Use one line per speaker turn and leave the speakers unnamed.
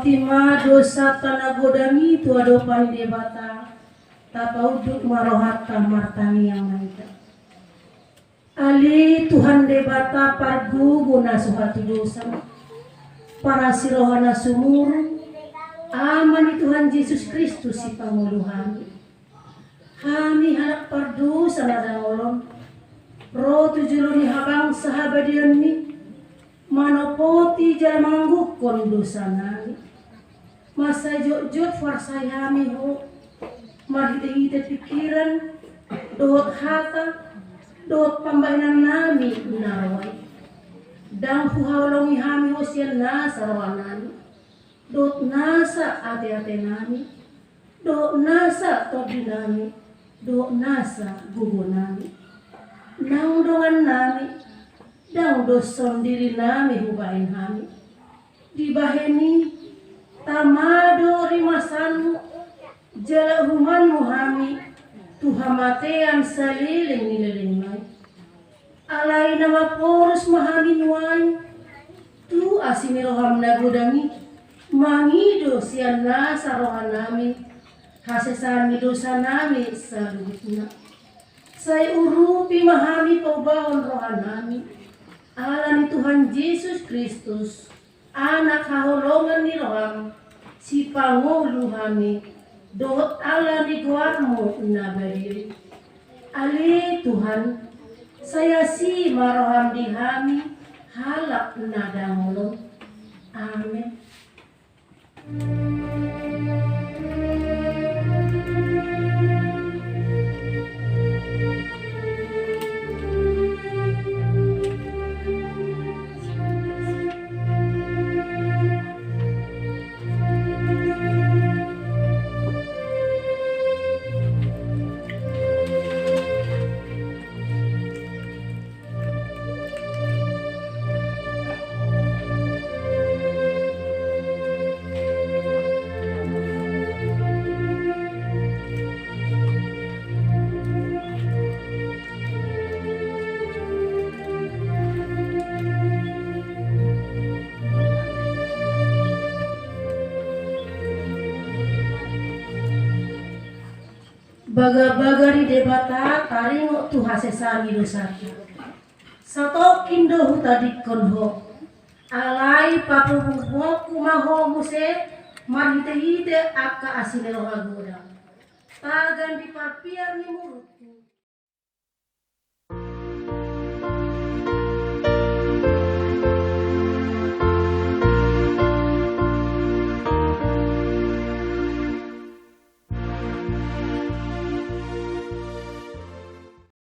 Fatima dosa tanah godami tu adopan debata tapauduk marohata martani yang naita. Ali Tuhan debata pargu guna suhati dosa. Para sirohana sumur amani Tuhan Yesus Kristus si panguluhani. Kami halak pardu sanadang olom. Roh tujuluni habang sahabadian ni. Manopoti jala manggukon dosa nani. Masa jod farsayami ho. Mahite-hite pikiran. Dohot hata. Dohot pambainan nami nawai. Dang huhawlongi hami ho siya nasa rawanani. Dohot nasa ate-ate nami. Dohot nasa tobi nami. Dohot nasa gugu nami. Nang dongan nami. Dang doson diri nami hubain hami. Dibaheni tamado rimasanu jala humanmu hami tuhamatean saliling nililing mai. Alai nama porus mahami nuai tu asimiroham nagodami mangido sian nasa rohan nami hasesami dosa nami salutna. Saya urupi mahami paubahon rohan nami. Alani Tuhan Yesus Kristus, anak haholongan ni roham, si pangulu hami, dohot alani guarmu nabari. Ali Tuhan, saya si maroham di hami, halak nadangolo. Amin. Baga-bagari debata taringo tu hasesami dosata. Satokin dohu tadikon ho. Alai papubuho kumaho muse marhite-hite akka asinero agoda. Tagan di parpiar ni murutu.